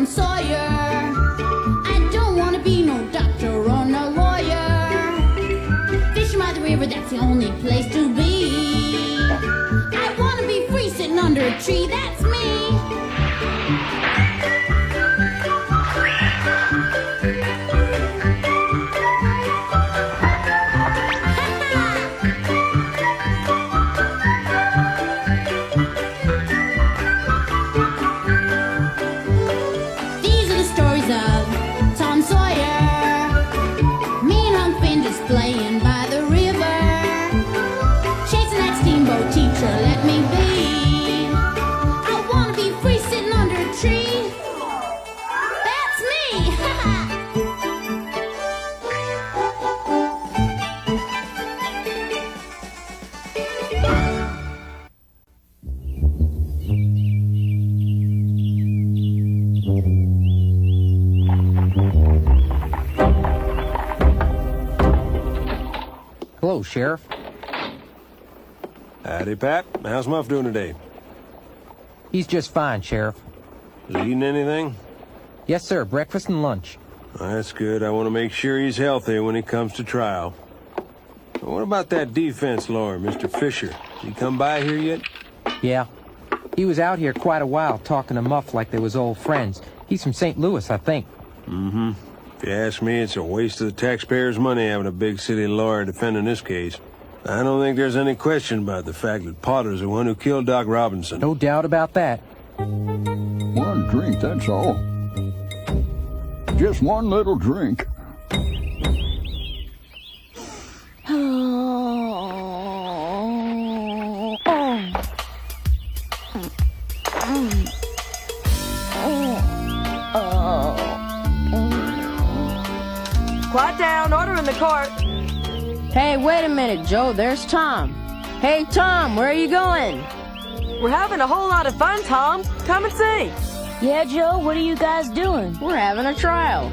Tom Sawyer. I don't want to be no doctor or no lawyer. Fishing by the river, that's the only place to be. I want to be free sitting under a tree, that's me. These are the stories of Tom Sawyer. Me and Unc' Finn just playing by the river, chasing that steamboat teacher, let me be. I wanna be free sitting under a tree. That's me! Hello, Sheriff. Howdy, Pat. How's Muff doing today? He's just fine, Sheriff. Is he eating anything? Yes, sir. Breakfast and lunch. That's good. I want to make sure he's healthy when it comes to trial. What about that defense lawyer, Mr. Fisher? Has he come by here yet? Yeah. He was out here quite a while talking to Muff like they was old friends. He's from St. Louis, I think. Mm-hmm. If you ask me, it's a waste of the taxpayers' money having a big city lawyer defending this case. I don't think there's any question about the fact that Potter's the one who killed Doc Robinson. No doubt about that. One drink, that's all. Just one little drink. Quiet down, order in the court. Hey, wait a minute, Joe. There's Tom. Hey, Tom, where are you going? We're having a whole lot of fun, Tom. Come and see. Yeah, Joe, what are you guys doing? We're having a trial.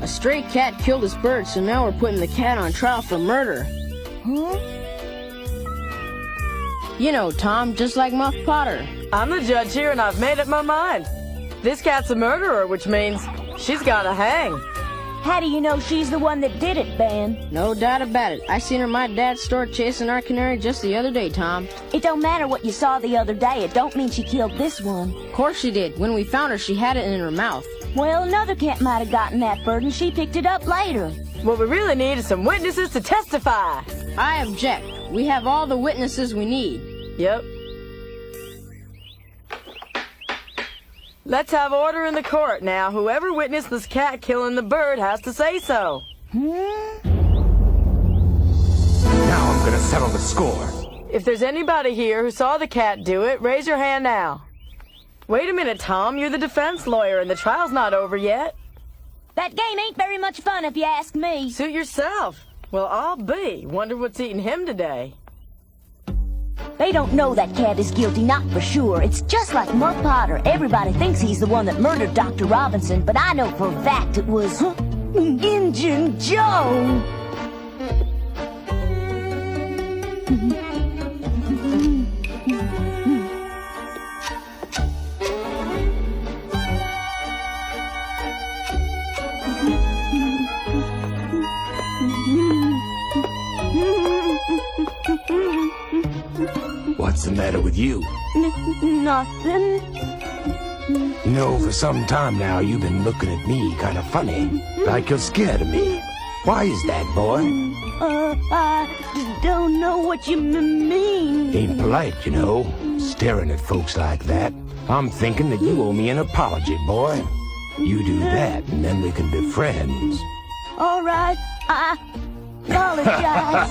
A stray cat killed his bird, so now we're putting the cat on trial for murder. You know, Tom, just like Muff Potter. I'm the judge here, and I've made up my mind. This cat's a murderer, which means she's gotta hang. How do you know she's the one that did it, Ben? No doubt about it. I seen her at my dad's store chasing our canary just the other day, Tom. It don't matter what you saw the other day. It don't mean she killed this one. Of course she did. When we found her, she had it in her mouth. Well, another cat might have gotten that bird, and she picked it up later. What we really need is some witnesses to testify. I object. We have all the witnesses we need. Yep. Let's have order in the court now. Whoever witnessed this cat killing the bird has to say so. Now I'm gonna settle the score. If there's anybody here who saw the cat do it, raise your hand now. Wait a minute, Tom. You're the defense lawyer, and the trial's not over yet. That game ain't very much fun if you ask me. Suit yourself. Well, I'll be. Wonder what's eating him today. They don't know that cat is guilty, not for sure. It's just like Muff Potter. Everybody thinks he's the one that murdered Dr. Robinson, but I know for a fact it was Injun Joe. What's the matter with you? Nothing. You know, for some time now, you've been looking at me kind of funny, like you're scared of me. Why is that, boy? I don't know what you mean. Ain't polite, you know, staring at folks like that. I'm thinking that you owe me an apology, boy. You do that, and then we can be friends. All right, I apologize.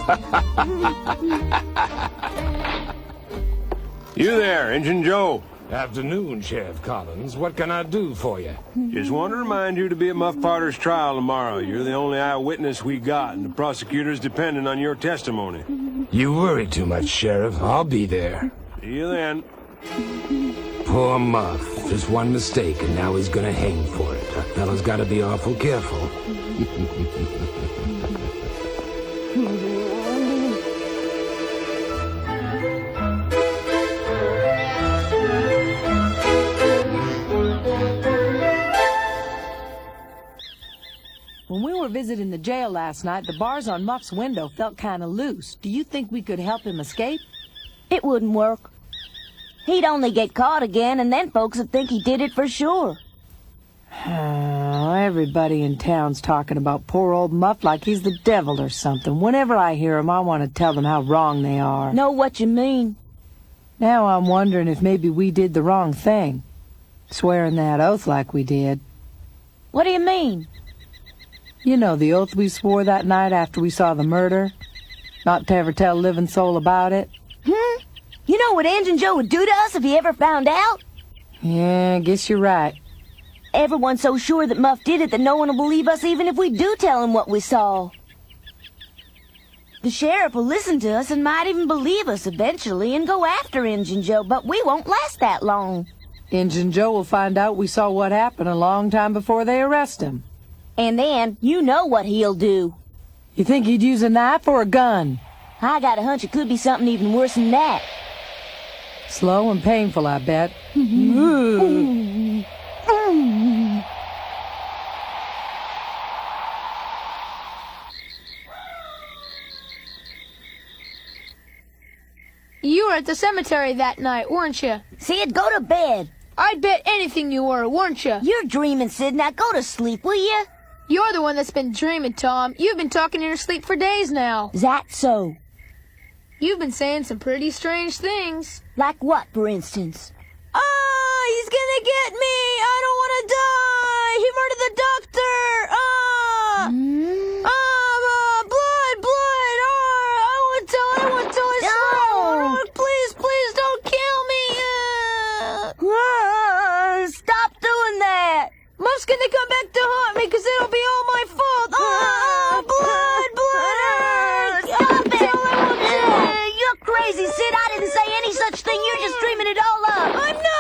You there, Injun Joe. Afternoon, Sheriff Collins. What can I do for you? Just want to remind you to be at Muff Potter's trial tomorrow. You're the only eyewitness we got, and the prosecutor's depending on your testimony. You worry too much, Sheriff. I'll be there. See you then. Poor Muff. Just one mistake, and now he's gonna hang for it. A fella's gotta be awful careful. When we were visiting the jail last night, the bars on Muff's window felt kind of loose. Do you think we could help him escape? It wouldn't work. He'd only get caught again, and then folks would think he did it for sure. Everybody in town's talking about poor old Muff like he's the devil or something. Whenever I hear him, I want to tell them how wrong they are. Know what you mean? Now I'm wondering if maybe we did the wrong thing. Swearing that oath like we did. What do you mean? You know the oath we swore that night after we saw the murder? Not to ever tell a living soul about it? You know what Injun Joe would do to us if he ever found out? Yeah, I guess you're right. Everyone's so sure that Muff did it that no one will believe us even if we do tell him what we saw. The sheriff will listen to us and might even believe us eventually and go after Injun Joe, but we won't last that long. Injun Joe will find out we saw what happened a long time before they arrest him. And then, you know what he'll do. You think he'd use a knife or a gun? I got a hunch it could be something even worse than that. Slow and painful, I bet. You were at the cemetery that night, weren't you? Sid, go to bed. I'd bet anything you were, weren't you? You're dreaming, Sid. Now go to sleep, will you? You're the one that's been dreaming, Tom. You've been talking in your sleep for days now. Is that so? You've been saying some pretty strange things. Like what, for instance? He's gonna get me! I don't want to die! He murdered the doctor! Blood! I want to tell his story! Please don't kill me! Stop doing that! Muff's gonna come back to haunt me because it'll be all my fault! Blood! Stop it! You're crazy, Sid. I didn't say any such thing. You're just dreaming it all up. I'm not!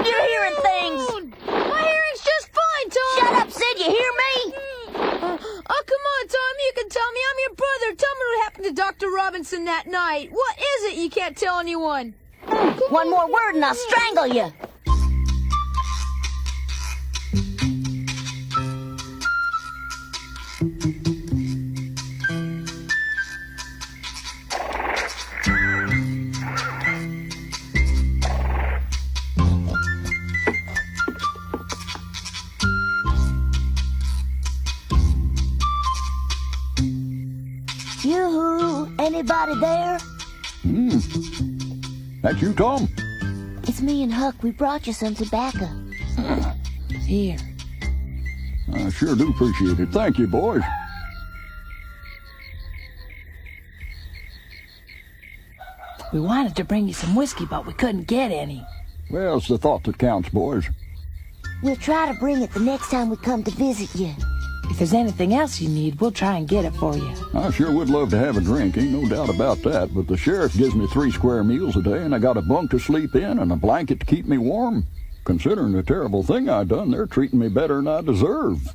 You're hearing things. My hearing's just fine, Tom! Shut up, Sid. You hear me? Come on, Tom. You can tell me. I'm your brother. Tell me what happened to Dr. Robinson that night. What is it you can't tell anyone? One more word and I'll strangle you. Yoo-hoo! Anybody there? That's you, Tom? It's me and Huck. We brought you some tobacco. Here. I sure do appreciate it. Thank you, boys. We wanted to bring you some whiskey, but we couldn't get any. Well, it's the thought that counts, boys. We'll try to bring it the next time we come to visit you. If there's anything else you need, we'll try and get it for you. I sure would love to have a drink, ain't no doubt about that, but the sheriff gives me 3 square meals a day, and I got a bunk to sleep in and a blanket to keep me warm. Considering the terrible thing I done, they're treating me better than I deserve.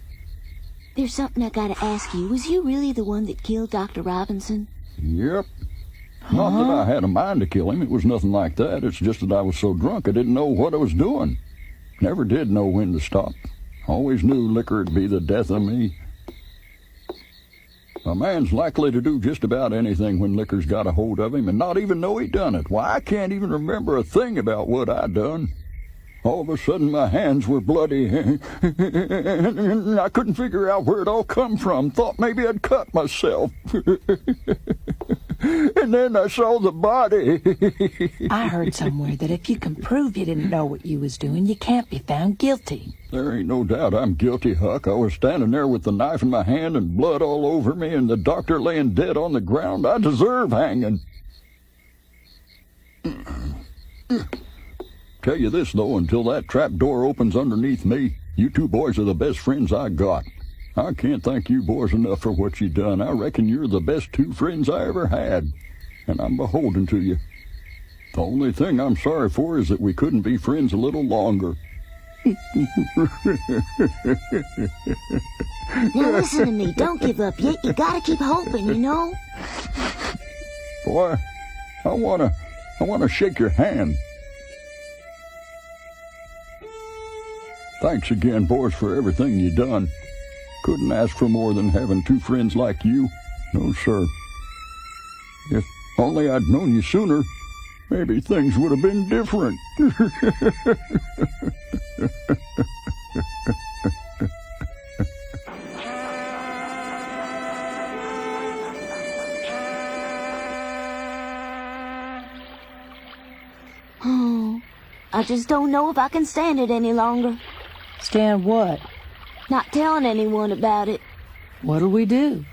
There's something I gotta ask you. Was you really the one that killed Dr. Robinson? Yep. Not that I had a mind to kill him. It was nothing like that. It's just that I was so drunk I didn't know what I was doing. Never did know when to stop. Always knew liquor'd be the death of me. A man's likely to do just about anything when liquor's got a hold of him and not even know he done it. Why, I can't even remember a thing about what I done. All of a sudden, my hands were bloody, and I couldn't figure out where it all come from. Thought maybe I'd cut myself. And then I saw the body. I heard somewhere that if you can prove you didn't know what you was doing, you can't be found guilty. There ain't no doubt I'm guilty, Huck. I was standing there with the knife in my hand and blood all over me and the doctor laying dead on the ground. I deserve hanging. Tell you this, though, until that trap door opens underneath me, you 2 boys are the best friends I got. I can't thank you boys enough for what you done. I reckon you're the best 2 friends I ever had, and I'm beholden to you. The only thing I'm sorry for is that we couldn't be friends a little longer. Now listen to me. Don't give up yet. You gotta keep hoping, you know? Boy, I wanna shake your hand. Thanks again, boys, for everything you done. Couldn't ask for more than having two friends like you. No, sir. If only I'd known you sooner, maybe things would have been different. Oh, I just don't know if I can stand it any longer. Stand what? Not telling anyone about it. What'll we do?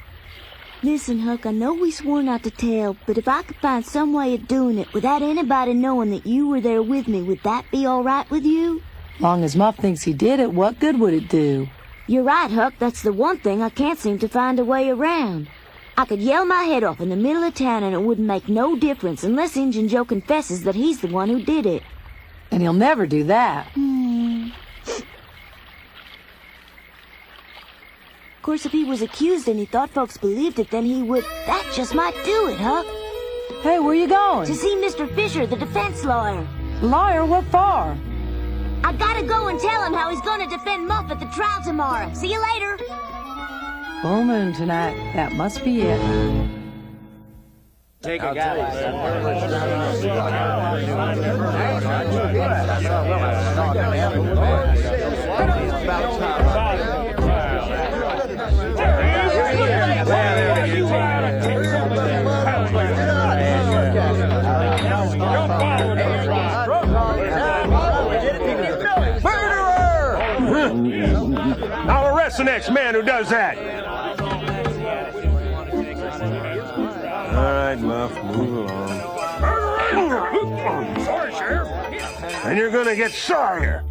Listen, Huck, I know we swore not to tell, but if I could find some way of doing it without anybody knowing that you were there with me, would that be all right with you? Long as Muff thinks he did it, what good would it do? You're right, Huck. That's the one thing I can't seem to find a way around. I could yell my head off in the middle of town and it wouldn't make no difference unless Injun Joe confesses that he's the one who did it. And he'll never do that. Of course, if he was accused and he thought folks believed it, then he would... That just might do it, Huck. Hey, where you going? To see Mr. Fisher, the defense lawyer. Lawyer, what for? I gotta go and tell him how he's gonna defend Muff at the trial tomorrow. See you later. Full moon tonight. That must be it. Take a guy. I'll arrest the next man who does that. All right, Muff, move along. Sorry, Sheriff. And you're gonna get sorrier.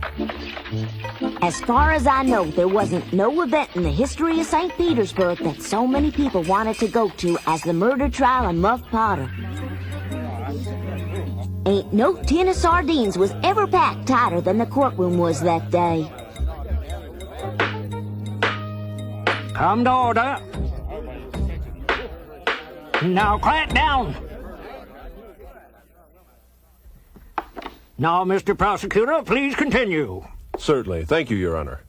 As far as I know, there wasn't no event in the history of St. Petersburg that so many people wanted to go to as the murder trial of Muff Potter. Ain't no tin of sardines was ever packed tighter than the courtroom was that day. Come to order. Now quiet down. Now, Mr. Prosecutor, please continue. Certainly. Thank you, Your Honor.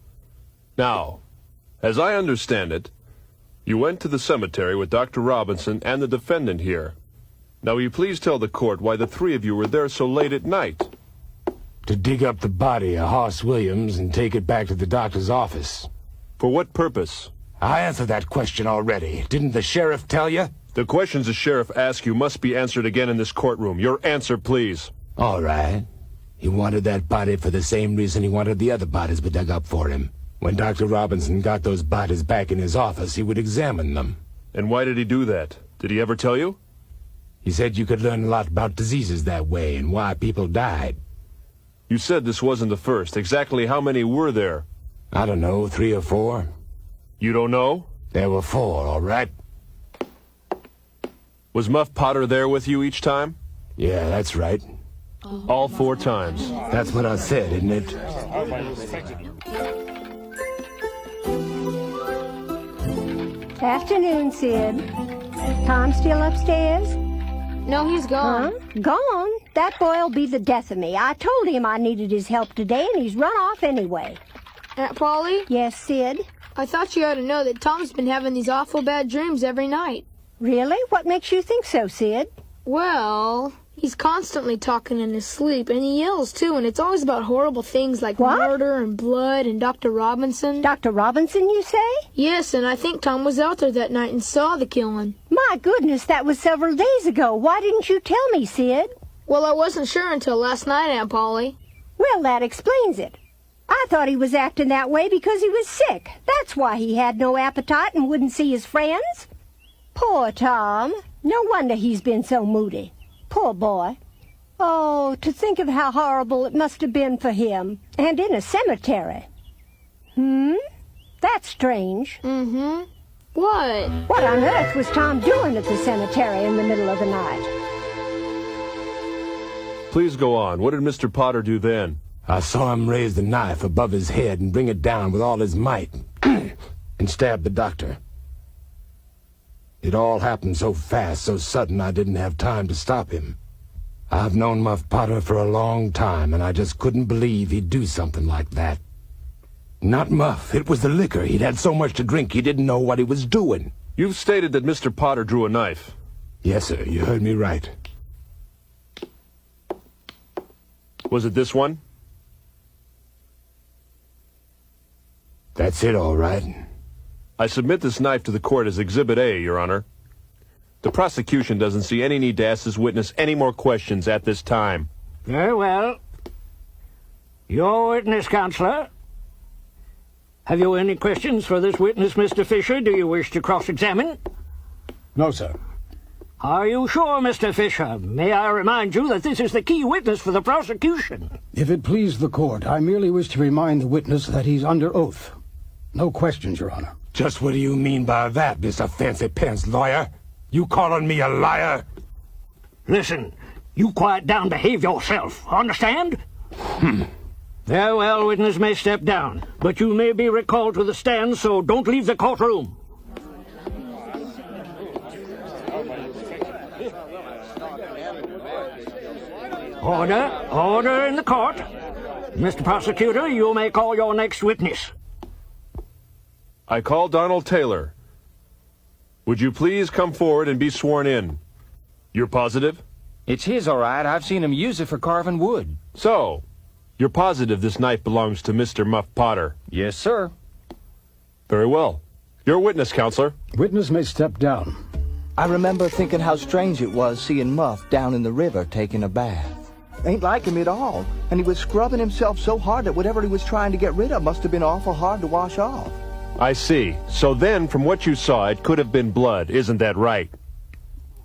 Now, as I understand it, you went to the cemetery with Dr. Robinson and the defendant here. Now, will you please tell the court why the three of you were there so late at night? To dig up the body of Hoss Williams and take it back to the doctor's office. For what purpose? I answered that question already. Didn't the sheriff tell you? The questions the sheriff asked you must be answered again in this courtroom. Your answer, please. All right. He wanted that body for the same reason he wanted the other bodies we dug up for him. When Dr. Robinson got those bodies back in his office, he would examine them. And why did he do that? Did he ever tell you? He said you could learn a lot about diseases that way and why people died. You said this wasn't the first. Exactly how many were there? I don't know, 3 or 4. You don't know? There were 4, all right. Was Muff Potter there with you each time? Yeah, that's right. All 4 times. That's what I said, isn't it? Afternoon, Sid. Tom still upstairs? No, he's gone. Huh? Gone? That boy'll be the death of me. I told him I needed his help today, and he's run off anyway. Aunt Polly? Yes, Sid? I thought you ought to know that Tom's been having these awful bad dreams every night. Really? What makes you think so, Sid? Well, he's constantly talking in his sleep, and he yells, too, and it's always about horrible things like What? murder and blood and Dr. Robinson. Dr. Robinson, you say? Yes, and I think Tom was out there that night and saw the killing. My goodness, that was several days ago. Why didn't you tell me, Sid? Well, I wasn't sure until last night, Aunt Polly. Well, that explains it. I thought he was acting that way because he was sick. That's why he had no appetite and wouldn't see his friends. Poor Tom. No wonder he's been so moody. Poor boy. Oh, to think of how horrible it must have been for him. And in a cemetery. That's strange. What? What on earth was Tom doing at the cemetery in the middle of the night? Please go on. What did Mr. Potter do then? I saw him raise the knife above his head and bring it down with all his might and stab the doctor. It all happened so fast, so sudden, I didn't have time to stop him. I've known Muff Potter for a long time, and I just couldn't believe he'd do something like that. Not Muff. It was the liquor. He'd had so much to drink he didn't know what he was doing. You've stated that Mr. Potter drew a knife. Yes, sir. You heard me right. Was it this one? That's it, all right. I submit this knife to the court as Exhibit A, Your Honor. The prosecution doesn't see any need to ask this witness any more questions at this time. Very well. Your witness, Counselor. Have you any questions for this witness, Mr. Fisher? Do you wish to cross-examine? No, sir. Are you sure, Mr. Fisher? May I remind you that this is the key witness for the prosecution? If it please the court, I merely wish to remind the witness that he's under oath. No questions, Your Honor. Just what do you mean by that, Mr. Fancy Pants Lawyer? You calling me a liar? Listen, you quiet down, behave yourself. Understand? Very well, witness may step down, but you may be recalled to the stand, so don't leave the courtroom. Order. Order in the court. Mr. Prosecutor, you may call your next witness. I call Donald Taylor. Would you please come forward and be sworn in? You're positive? It's his, all right. I've seen him use it for carving wood. So, you're positive this knife belongs to Mr. Muff Potter? Yes, sir. Very well. You're a witness, Counselor. Witness may step down. I remember thinking how strange it was seeing Muff down in the river taking a bath. Ain't like him at all, and he was scrubbing himself so hard that whatever he was trying to get rid of must have been awful hard to wash off. I see. So then, from what you saw, it could have been blood. Isn't that right?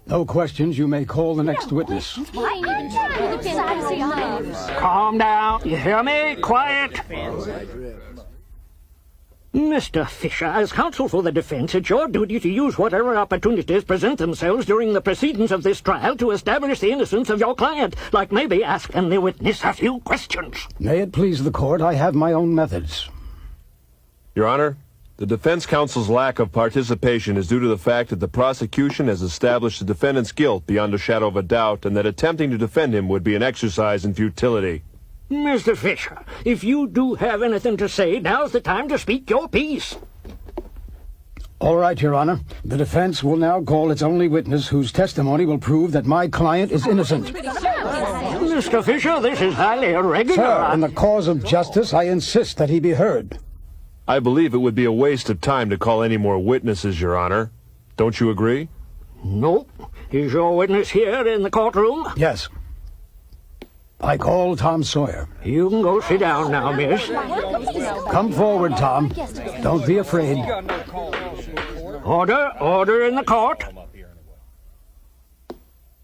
No questions. You may call the next witness. Calm down. You hear me? Quiet. Mr. Fisher, as counsel for the defense, it's your duty to use whatever opportunities present themselves during the proceedings of this trial to establish the innocence of your client, like maybe asking the witness a few questions. May it please the court, I have my own methods. Your Honor, the defense counsel's lack of participation is due to the fact that the prosecution has established the defendant's guilt beyond a shadow of a doubt, and that attempting to defend him would be an exercise in futility. Mr. Fisher, if you do have anything to say, now's the time to speak your piece. All right, Your Honor. The defense will now call its only witness whose testimony will prove that my client is innocent. Mr. Fisher, this is highly irregular. Sir, in the cause of justice, I insist that he be heard. I believe it would be a waste of time to call any more witnesses, Your Honor. Don't you agree? No. Is your witness here in the courtroom? Yes. I call Tom Sawyer. You can go sit down now, miss. Come forward, Tom. Don't be afraid. Order. Order in the court.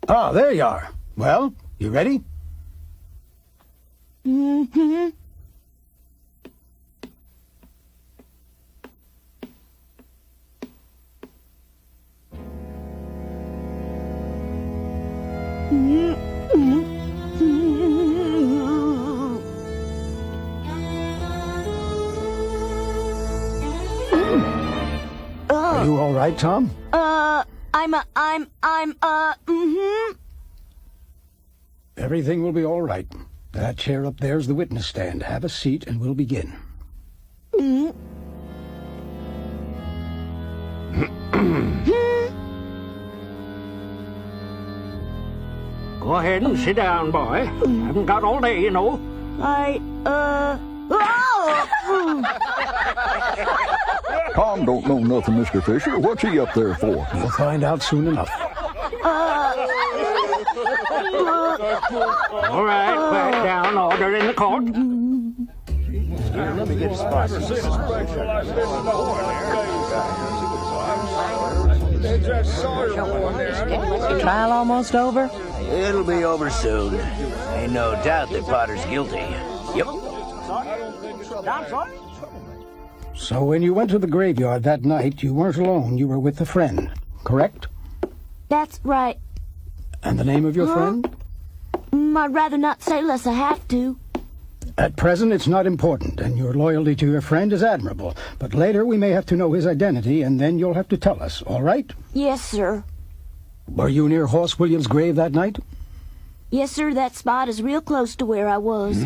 Ah, there you are. Well, you ready? Mm-hmm. Are you all right, Tom? Everything will be all right. That chair up there's the witness stand. Have a seat and we'll begin. Go ahead and sit down, boy. Haven't got all day, you know. Tom don't know nothing, Mr. Fisher. What's he up there for? You'll find out soon enough. All right, quiet down. Order in the court. Let me get started. Trial almost over? It'll be over soon. Ain't no doubt that Potter's guilty. Yep. So when you went to the graveyard that night, you weren't alone. You were with a friend, correct? That's right. And the name of your friend? I'd rather not say less I have to. At present, it's not important, and your loyalty to your friend is admirable. But later, we may have to know his identity, and then you'll have to tell us, all right? Yes, sir. Were you near Horse Williams' grave that night? Yes, sir, that spot is real close to where I was.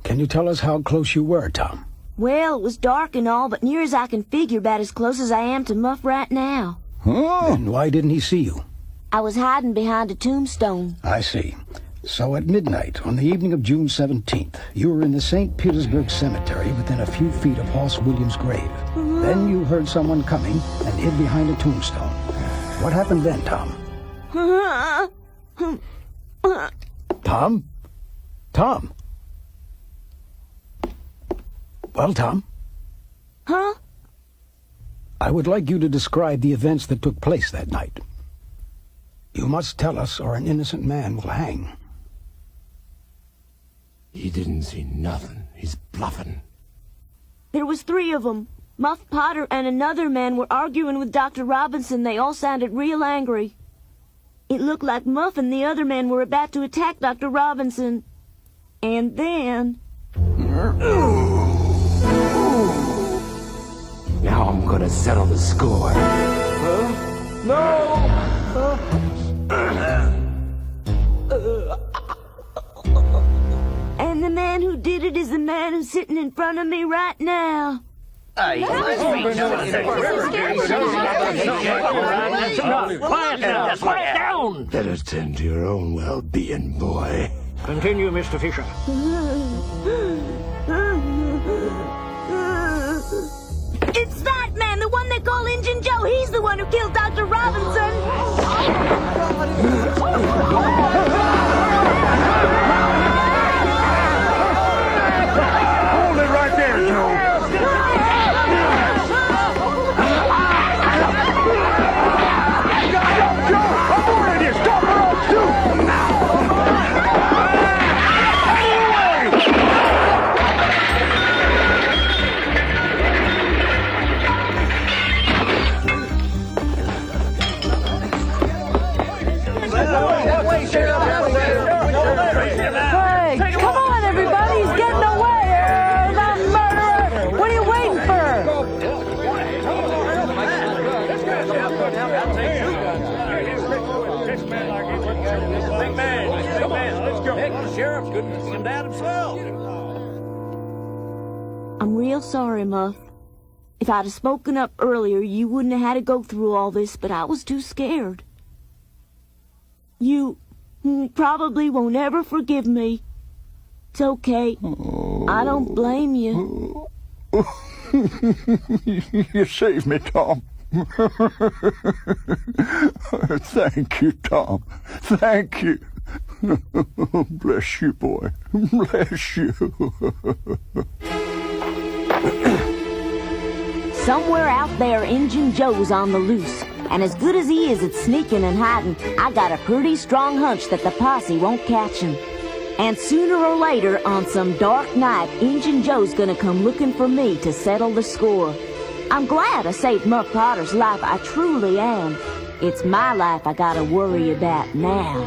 Can you tell us how close you were, Tom? Well, it was dark and all, but near as I can figure, about as close as I am to Muff right now. Huh? Then why didn't he see you? I was hiding behind a tombstone. I see. So at midnight, on the evening of June 17th, you were in the St. Petersburg Cemetery within a few feet of Hoss Williams' grave. Then you heard someone coming and hid behind a tombstone. What happened then, Tom? Tom? Tom? Well, Tom? Huh? I would like you to describe the events that took place that night. You must tell us, or an innocent man will hang. He didn't see nothing. He's bluffing. There was 3 of them. Muff Potter and another man were arguing with Dr. Robinson. They all sounded real angry. It looked like Muff and the other man were about to attack Dr. Robinson. And then... Now I'm gonna settle the score. And the man who did it is the man who's sitting in front of me right now. Quiet down! Better tend to your own well-being, boy. Continue, Mr. Fisher. It's that man, the one they call Injun Joe. He's the one who killed Dr. Robinson. Hold it right there, Joe. Hey, come on, everybody! He's getting away! The murderer! What are you waiting for? Sheriff couldn't see him down himself. I'm real sorry, Muff. If I'd have spoken up earlier, you wouldn't have had to go through all this, but I was too scared. You probably won't ever forgive me. It's okay. I don't blame you. You saved me, Tom. Thank you, Tom. Thank you. Bless you, boy. Bless you. Somewhere out there, Injun Joe's on the loose. And as good as he is at sneaking and hiding, I got a pretty strong hunch that the posse won't catch him. And sooner or later, on some dark night, Injun Joe's gonna come looking for me to settle the score. I'm glad I saved Muff Potter's life, I truly am. It's my life I gotta worry about now.